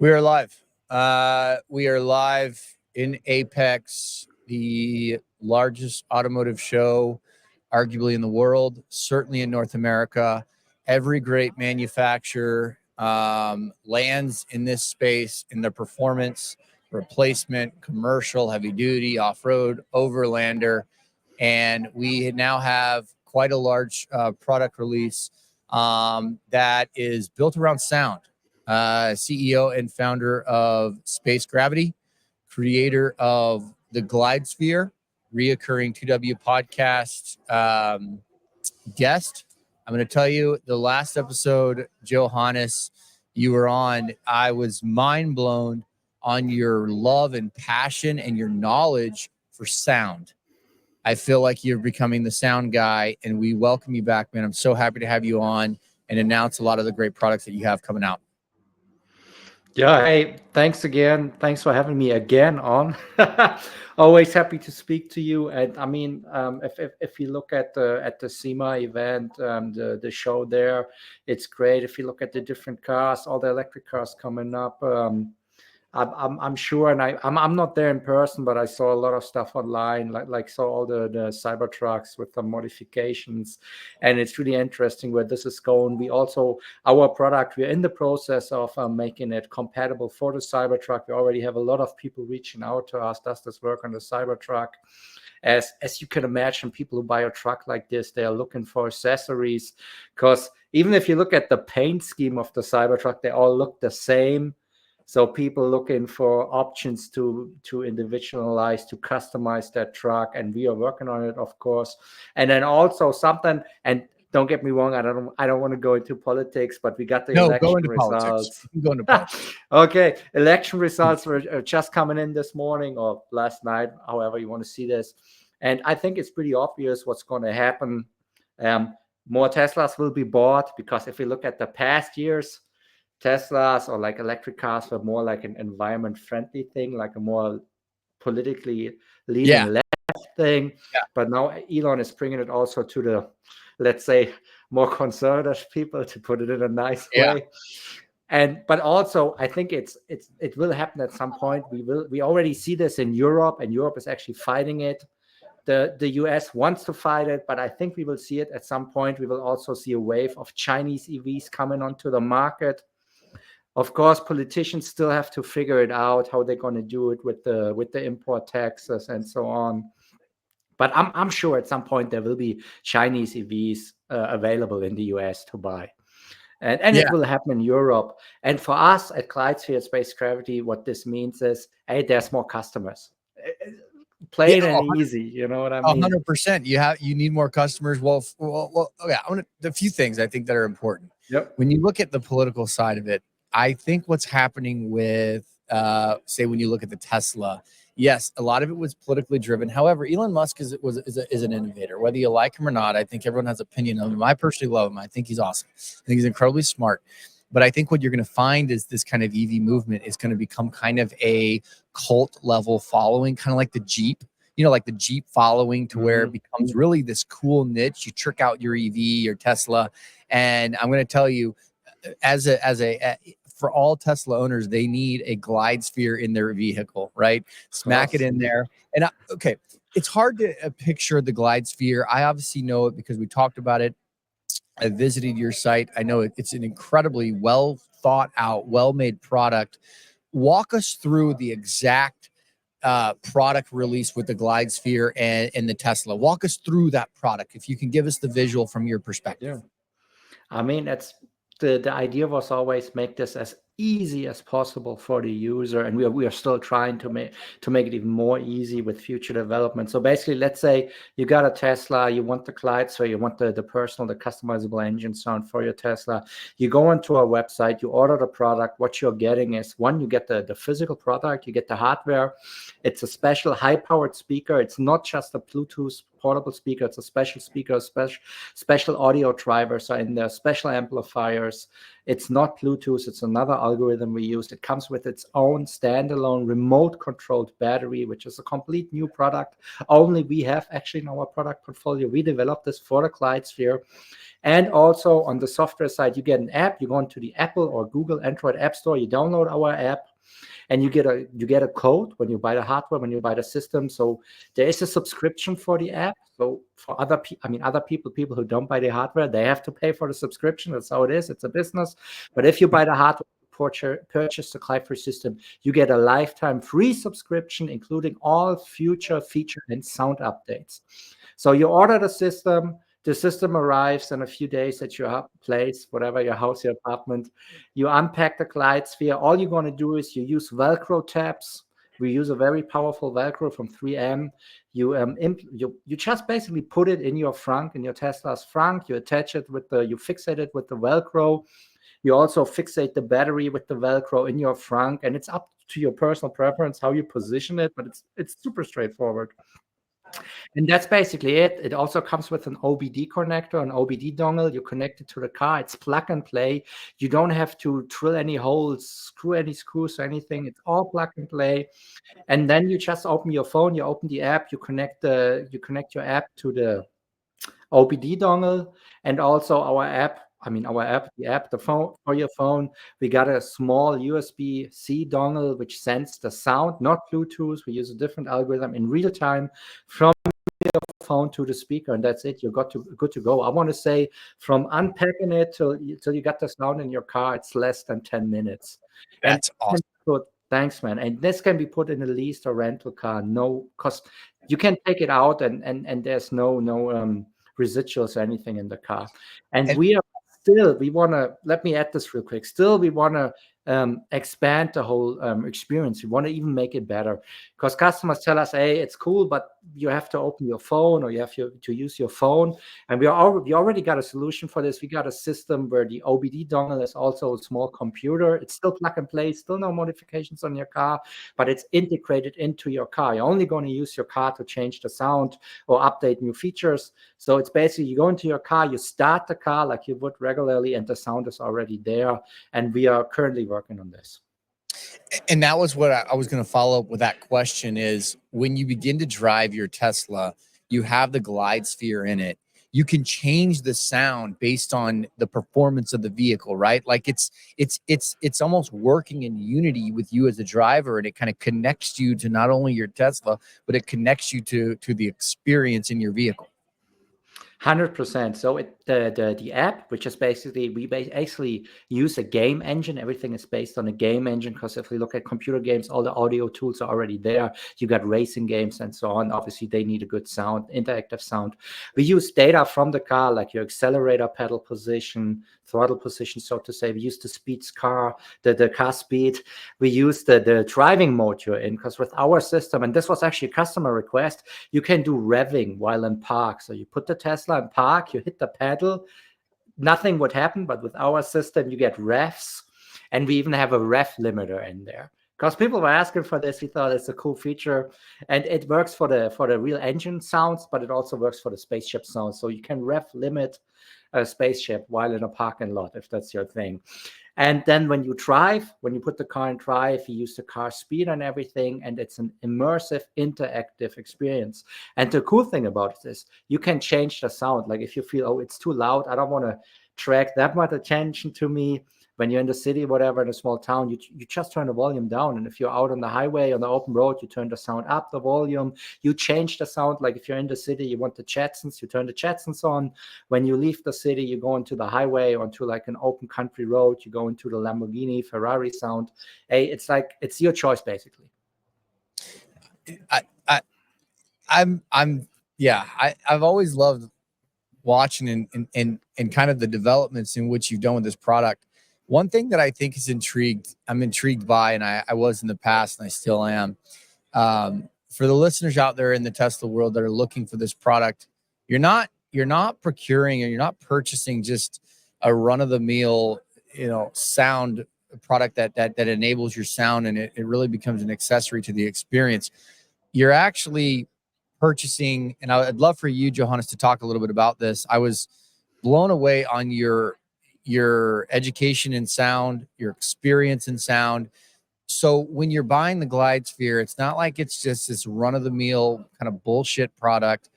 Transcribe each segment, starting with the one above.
We are live. We are live in AAPEX, the largest automotive show, arguably in the world, certainly in North America. Every great manufacturer lands in this space in the performance, replacement, commercial, heavy duty, off-road, overlander. And we now have quite a large product release that is built around sound. CEO and founder of Space Gravity, creator of the Glydsphere, reoccurring 2W podcast guest. I'm going to tell you, the last episode, Johannes, you were on, I was mind blown on your love and passion and your knowledge for sound. I feel like you're becoming the sound guy, and we welcome you back, man. I'm so happy to have you on and announce a lot of the great products that you have coming out. Yeah, hey, thanks again. Thanks for having me again on. Always happy to speak to you. And I mean, if you look at the SEMA event, the show there, it's great. If you look at the different cars, all the electric cars coming up, I'm sure, and I'm not there in person, but I saw a lot of stuff online, like saw all the Cybertrucks with the modifications, and it's really interesting where this is going. We also, our product, we're in the process of making it compatible for the Cybertruck. We already have a lot of people reaching out to us. Does this work on the Cybertruck? As you can imagine, people who buy a truck like this, they are looking for accessories, because even if you look at the paint scheme of the Cybertruck, they all look the same. So people looking for options to individualize, to customize that truck, and we are working on it, of course. And then also something, and don't get me wrong, I don't want to go into politics, but we got the election results. Go into politics. Okay, election results were just coming in this morning or last night, however you want to see this. And I think it's pretty obvious what's going to happen. More Teslas will be bought, because if you look at the past years, Teslas or like electric cars were more like an environment-friendly thing, like a more politically leaning left thing. Yeah. But now Elon is bringing it also to the, let's say, more conservative people, to put it in a nice way. But also, I think it will happen at some point. We already see this in Europe, and Europe is actually fighting it. The US wants to fight it, but I think we will see it at some point. We will also see a wave of Chinese EVs coming onto the market. Of course, politicians still have to figure it out how they're going to do it with the import taxes and so on. But I'm sure at some point there will be Chinese EVs available in the US to buy, and it will happen in Europe. And for us at Glydsphere Space Gravity, what this means is, hey, there's more customers. Plain and easy, you know what I mean? 100%. You need more customers. Well, okay. A few things I think that are important. Yep. When you look at the political side of it, I think what's happening with, say, when you look at the Tesla, yes, a lot of it was politically driven. However, Elon Musk is an innovator. Whether you like him or not, I think everyone has opinion on him. I personally love him. I think he's awesome. I think he's incredibly smart. But I think what you're going to find is this kind of EV movement is going to become kind of a cult level following, kind of like the Jeep, like the Jeep following, to where it becomes really this cool niche. You trick out your EV, your Tesla. And I'm going to tell you, for all Tesla owners, they need a Glydsphere in their vehicle, right? Smack it in there. And okay, it's hard to picture the Glydsphere. I obviously know it because we talked about it. I visited your site. I know it's an incredibly well thought out, well-made product. Walk us through the exact product release with the Glydsphere and the Tesla. Walk us through that product, if you can give us the visual from your perspective. Yeah. I mean, that's the idea was always make this as easy as possible for the user, and we are still trying to make it even more easy with future development. So basically, let's say you got a Tesla, you want the Glydsphere, you want the customizable engine sound for your Tesla. You go onto our website, you order the product. What you're getting is, one, you get the physical product, you get the hardware. It's a special high-powered speaker. It's not just a Bluetooth portable speaker. It's a special speaker, special audio drivers are in there, special amplifiers. It's not Bluetooth. It's another algorithm we use. It comes with its own standalone remote controlled battery, which is a complete new product. Only we have actually in our product portfolio. We developed this for the Glydsphere. And also on the software side, you get an app. You go into the Apple or Google Android App Store. You download our app, and you get a code when you buy the hardware, when you buy the system. So there is a subscription for the app. So for other people who don't buy the hardware, they have to pay for the subscription. That's how it is. It's a business. But if you buy the hardware, purchase the Glydsphere system, you get a lifetime free subscription, including all future feature and sound updates. So you order the system arrives in a few days at your place, whatever, your house, your apartment. You unpack the Glydsphere. All you're going to do is you use Velcro tabs. We use a very powerful Velcro from 3M. You just basically put it in your frunk, in your Tesla's frunk. You attach it you fixate it with the Velcro. You also fixate the battery with the Velcro in your frunk, and it's up to your personal preference how you position it, but it's super straightforward. And that's basically it. It also comes with an OBD connector, an OBD dongle. You connect it to the car. It's plug and play. You don't have to drill any holes, screw any screws or anything. It's all plug and play. And then you just open your phone, you open the app, you connect your app to the OBD dongle, and also the phone for your phone. We got a small USB-C dongle which sends the sound, not Bluetooth. We use a different algorithm in real time from your phone to the speaker, and that's it. You're good to go. I want to say from unpacking it till you got the sound in your car, it's less than 10 minutes. That's awesome. Thanks, man. And this can be put in a leased or rental car. No cost. You can take it out and there's no residuals or anything in the car. And we want to, let me add this real quick. Still, we want to expand the whole experience. We want to even make it better, because customers tell us, hey, it's cool, but you have to open your phone or you have to use your phone. And we already got a solution for this. We got a system where the OBD dongle is also a small computer. It's still plug and play, still no modifications on your car, but it's integrated into your car. You're only going to use your car to change the sound or update new features. So it's basically, you go into your car, you start the car like you would regularly, and the sound is already there. And we are currently working on this. And that was what I was going to follow up with. That question is, when you begin to drive your Tesla, you have the Glydsphere in it. You can change the sound based on the performance of the vehicle, right? Like it's almost working in unity with you as a driver, and it kind of connects you to not only your Tesla, but it connects you to the experience in your vehicle. 100%. So the app, which is basically, we basically use a game engine. Everything is based on a game engine, because if we look at computer games, all the audio tools are already there. You got racing games and so on. Obviously, they need a good sound, interactive sound. We use data from the car, like your accelerator pedal position, throttle position, so to say. We use the car speed. We use the driving mode you're in, because with our system, and this was actually a customer request, you can do revving while in park. So you put the Tesla in park, you hit the pedal, nothing would happen. But with our system, you get revs, and we even have a rev limiter in there, because people were asking for this. We thought it's a cool feature, and it works for the real engine sounds, but it also works for the spaceship sounds. So you can rev limit a spaceship while in a parking lot, if that's your thing. And then when you put the car in drive, you use the car speed and everything, and it's an immersive, interactive experience. And the cool thing about it is you can change the sound. Like if you feel, oh, it's too loud, I don't want to attract that much attention to me. When you're in the city, whatever, in a small town, you just turn the volume down. And if you're out on the highway, on the open road, you turn the sound up, the volume. You change the sound. Like if you're in the city, you want the Jetsons, you turn the Jetsons on. When you leave the city, you go into the highway, onto like an open country road, you go into the Lamborghini, Ferrari sound. Hey, it's your choice, basically. I've always loved watching and kind of the developments in which you've done with this product. One thing that I think is I'm intrigued by, and I was in the past and I still am, for the listeners out there in the Tesla world that are looking for this product, you're not procuring, or you're not purchasing just a run-of-the-mill, sound product that enables your sound, and it really becomes an accessory to the experience. You're actually purchasing, and I'd love for you, Johannes, to talk a little bit about this. I was blown away on your your education in sound, your experience in sound. So when you're buying the Glydsphere, it's not like it's just this run-of-the-mill kind of bullshit product.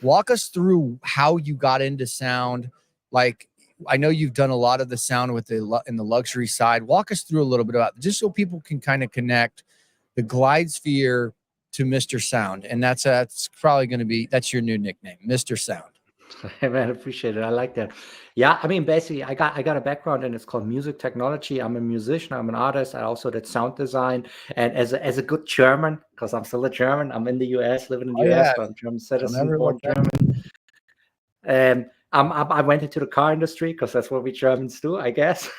Walk us through how you got into sound. Like, I know you've done a lot of the sound with in the luxury side. Walk us through a little bit about, just so people can kind of connect the Glydsphere to Mr. Sound. And that's probably going to be, that's your new nickname, Mr. Sound. Hey man, appreciate it. I like that. Yeah, I mean, basically, I got a background and it's called music technology. I'm a musician. I'm an artist. I also did sound design. And as a good German, because I'm still a German, I'm in the U.S., living in the Oh, U.S., yeah. but I'm German Don't citizen, ever born let that German. I went into the car industry because that's what we Germans do, I guess.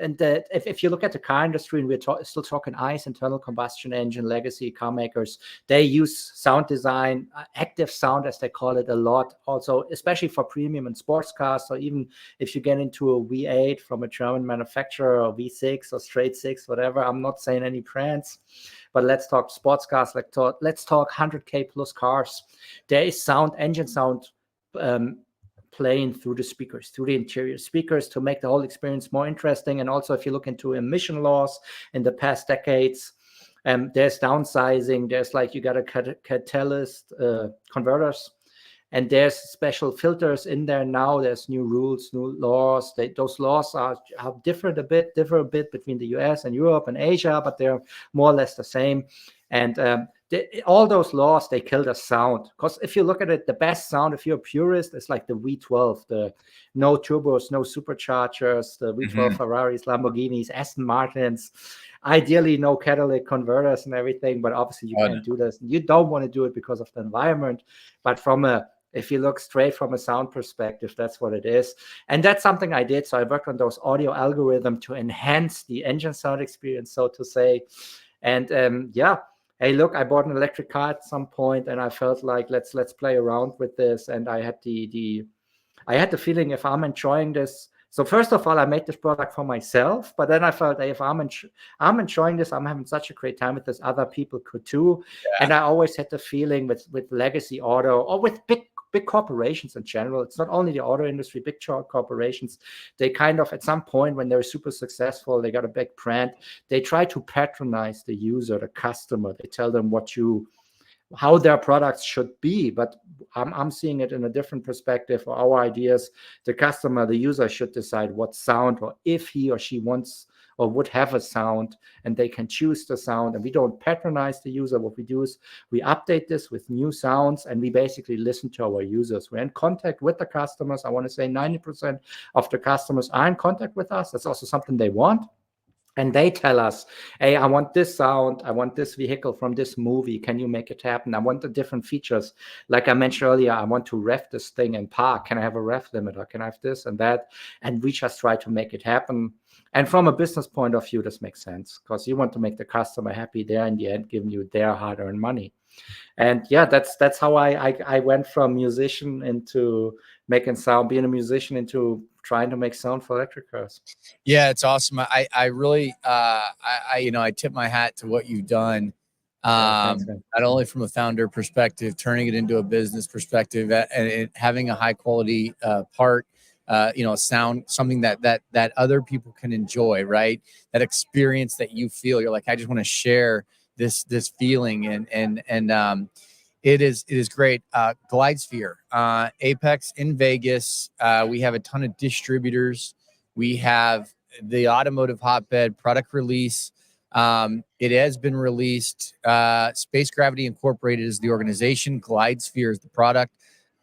If you look at the car industry, and we're still talking ICE, internal combustion engine, legacy car makers, they use sound design, active sound, as they call it, a lot. Also, especially for premium and sports cars. So even if you get into a V8 from a German manufacturer, or V6 or straight six, whatever, I'm not saying any brands, but let's talk sports cars. Let's talk 100K plus cars. There is sound, engine sound, playing through the speakers, through the interior speakers, to make the whole experience more interesting. And also, if you look into emission laws in the past decades, there's downsizing. There's like, you got a catalyst converters, and there's special filters in there now. There's new rules, new laws. Those laws differ a bit between the US and Europe and Asia, but they're more or less the same. And all those laws, they kill the sound. Because if you look at it, the best sound, if you're a purist, is like the V12, the no turbos, no superchargers, the V12 Ferraris, Lamborghinis, Aston Martins. Ideally, no catalytic converters and everything, but obviously you can't do this. You don't want to do it because of the environment. But if you look straight from a sound perspective, that's what it is. And that's something I did. So I worked on those audio algorithms to enhance the engine sound experience, so to say. And hey, look, I bought an electric car at some point, and I felt like let's play around with this. And I had the feeling, if I'm enjoying this. So first of all, I made this product for myself, but then I felt, hey, if I'm enjoying this, I'm having such a great time with this, other people could too. Yeah. And I always had the feeling with legacy auto, or with big corporations in general. It's not only the auto industry, big corporations. They kind of, at some point when they're super successful, they got a big brand, they try to patronize the user, the customer. They tell them how their products should be. But I'm seeing it in a different perspective. For our ideas, the customer, the user, should decide what sound, or if he or she wants or would have a sound, and they can choose the sound. And we don't patronize the user. What we do is we update this with new sounds, and we basically listen to our users. We're in contact with the customers. I want to say 90% of the customers are in contact with us. That's also something they want. And they tell us, hey, I want this sound. I want this vehicle from this movie. Can you make it happen? I want the different features. Like I mentioned earlier, I want to rev this thing in park. Can I have a rev limiter? Can I have this and that? And we just try to make it happen. And from a business point of view, this makes sense, because you want to make the customer happy. They're in the end giving you their hard-earned money. And yeah, that's how I went from musician into making sound, being a musician, into trying to make sound for electric cars. Yeah, it's awesome. I really I tip my hat to what you've done. Thanks, not only from a founder perspective, turning it into a business perspective, and having a high quality part, sound, something that other people can enjoy, right? That experience that you feel, you're like, I just want to share this feeling, and it is great. Glydsphere, AAPEX in Vegas. We have a ton of distributors. We have the automotive hotbed product release. It has been released. Space Gravity Incorporated is the organization. Glydsphere is the product.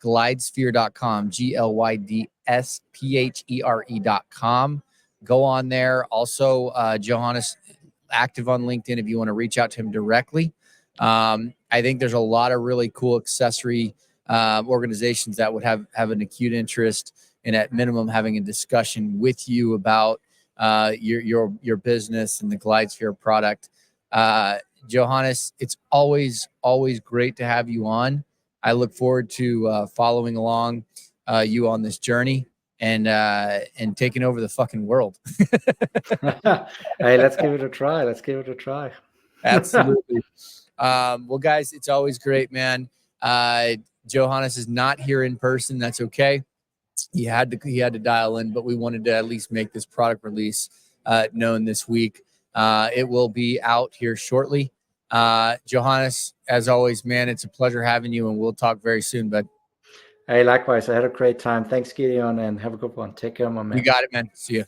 Glydsphere.com, GLYDSPHERE.com. Go on there. Also, Johannes, active on LinkedIn if you want to reach out to him directly. I think there's a lot of really cool accessory organizations that would have an acute interest in, at minimum, having a discussion with you about your business and the Glydsphere product. Johannes, it's always great to have you on. I look forward to following along you on this journey and taking over the fucking world. Hey, let's give it a try. Absolutely. Well, guys, it's always great, man. Johannes is not here in person. That's okay. he had to dial in, but we wanted to at least make this product release known this week. It will be out here shortly. Johannes, as always, man, it's a pleasure having you, and we'll talk very soon, bud. Hey, likewise. I had a great time. Thanks, Gideon, and have a good one. Take care, my man. You got it, man. See you.